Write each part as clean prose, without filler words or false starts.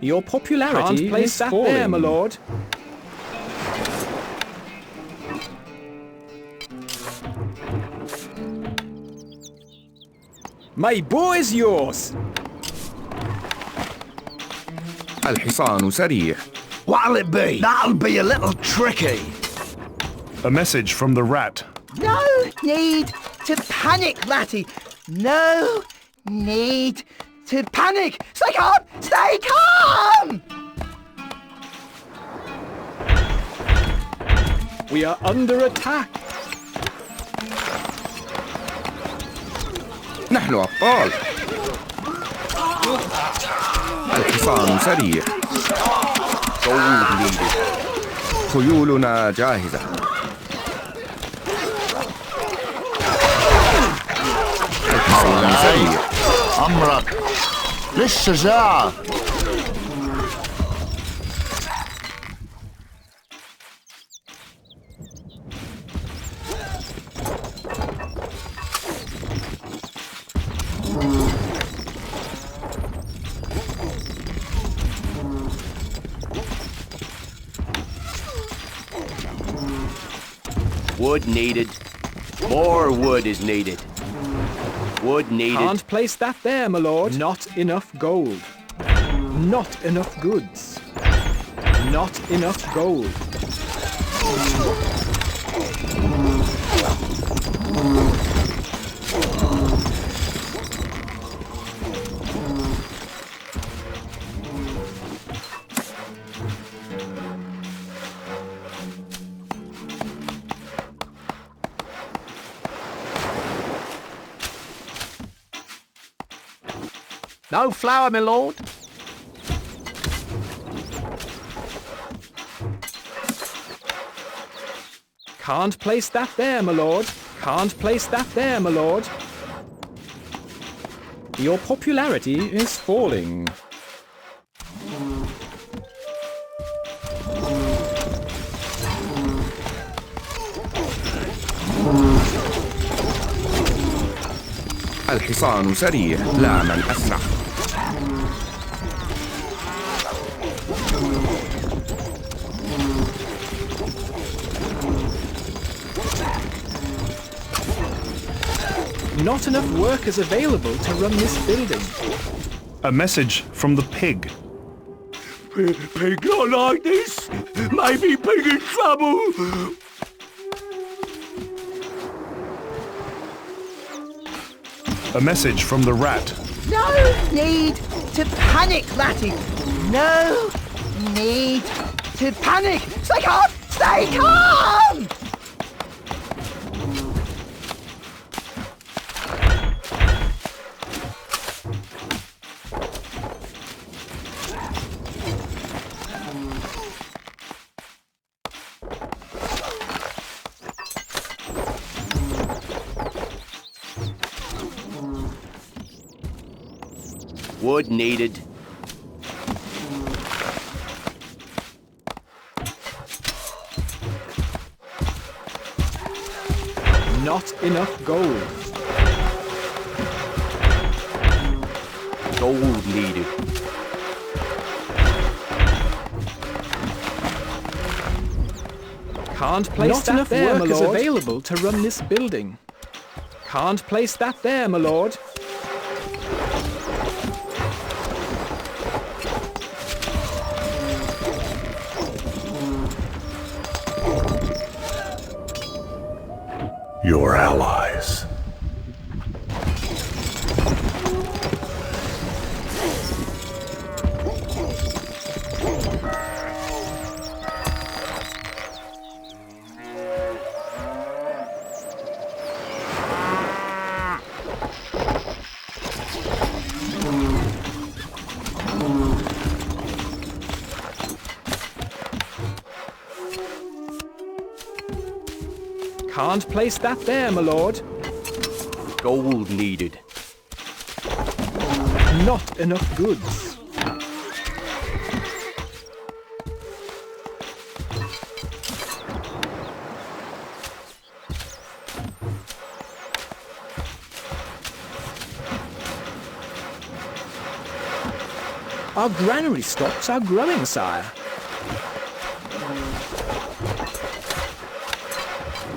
Your popularity Can't place is that falling. there, my lord. My bow is yours. الحصان سريع. What'll it be? That'll be a little tricky. A message from the rat. No need to panic, Ratty. No need to panic. Stay calm! Stay calm! We are under attack. نحن أبطال. الحصان سريع. خيولنا جاهزة. الحصان سريع. أمرك للشجاعة. Wood needed. More wood is needed. Wood needed. Can't place that there, my lord. Not enough gold. Not enough goods. Not enough gold. No flour, my lord. Can't place that there, my lord. Can't place that there, my lord. Your popularity is falling. الحصان سريع. لا من أسرع. Not enough workers available to run this building. A message from the pig. Pig not like this. Maybe pig in trouble. A message from the rat. No need to panic, Ratty. No need to panic. Stay calm! Stay calm! Wood needed. Not enough gold. Gold needed. Can't place Not that enough there, my workers lord. available to run this building. Can't place that there, my lord. Your allies. Can't place that there, my lord. Gold needed. Not enough goods. Our granary stocks are growing, sire.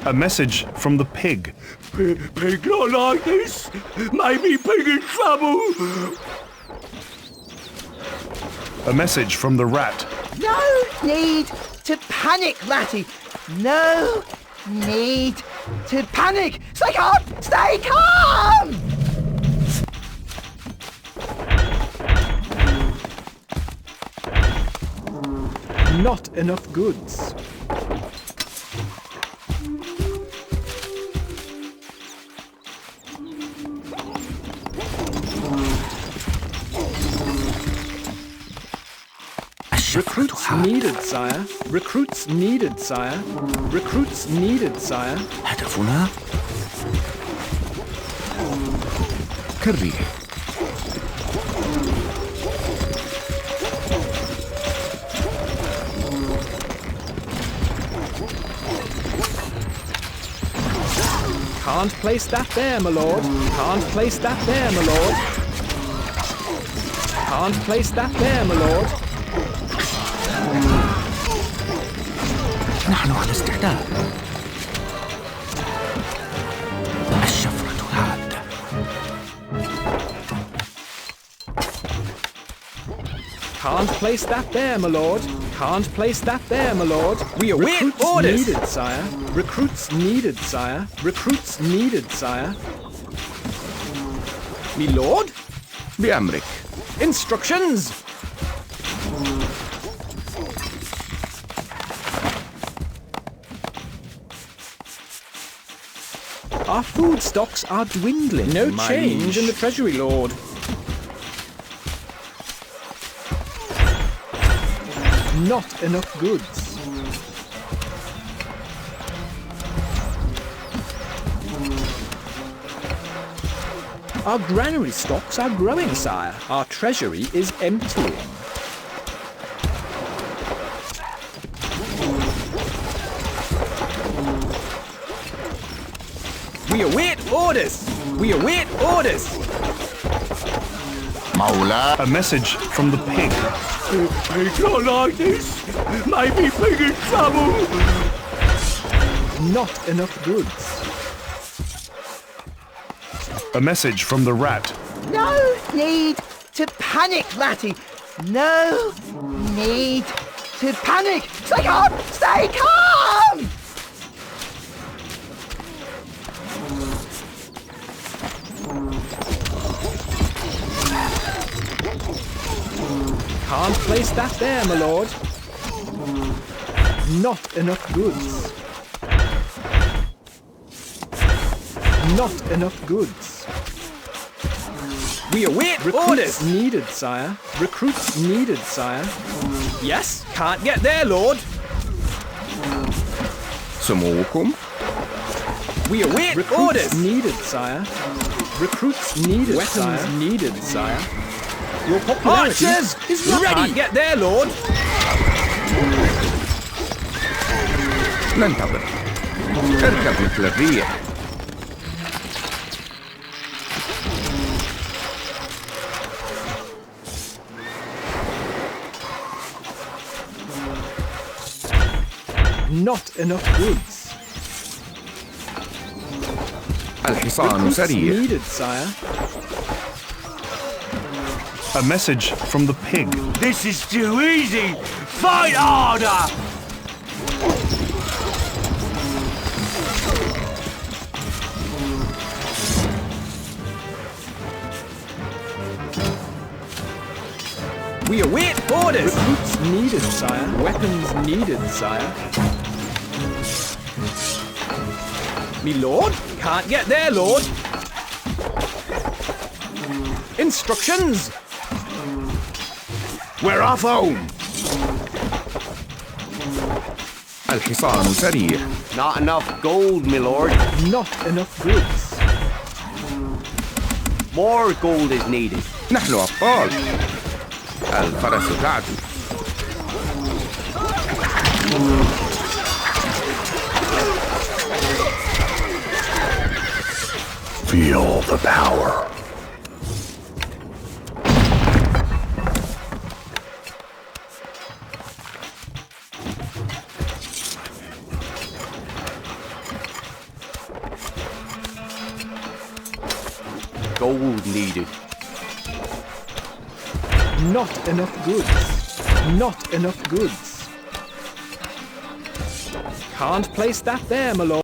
A message from the pig. Pig not like this. Maybe pig in trouble. A message from the rat. No need to panic, Ratty. No need to panic. Stay calm! Stay calm! Not enough goods. Recruits needed, sire. Recruits needed, sire. Recruits needed, sire. هدفنا كالريح. Can't place that there, my lord. Can't place that there, my lord. Can't place that there, my lord. نحن على استعداد. الشفرة حادة. Can't place that there, my lord. Can't place that there, my lord. We await Recruits orders. needed, sire. Recruits needed, sire. Recruits needed, sire. Me lord? بأمرك. Instructions! Our food stocks are dwindling. No my change liege. in the treasury, lord. Not enough goods. Our granary stocks are growing, sire. Our treasury is emptying. We await orders! We await orders! مولاي. A message from the pig. Pig not like this. Maybe pig in trouble. Not enough goods. A message from the rat. No need to panic, Ratty. No need to panic. Stay calm! Stay calm! Can't place that there, my lord. Not enough goods. Not enough goods. We await Recruits orders! needed, sire. Recruits needed, sire. Yes, can't get there, lord. سموكم. We await Recruits orders! needed, sire. Recruits needed, Weapons sire. Needed, sire. Your popularity Archers! is ready. Can't get there, lord. ننتظر. اركب مثل الريح. Not enough goods. الحصان Recruits سريع. needed, sire. A message from the pig. This is too easy. Fight harder. We await orders! Recruits needed, sire. Weapons needed, sire. Me lord? Can't get there, lord. Instructions! We're off home. الحصان سريع. Not enough gold, my lord. Not enough goods. More gold is needed. نحن أبطال. الفرس تعدو. Feel the power. Gold needed. Not enough goods. Not enough goods. Can't place that there, my lord.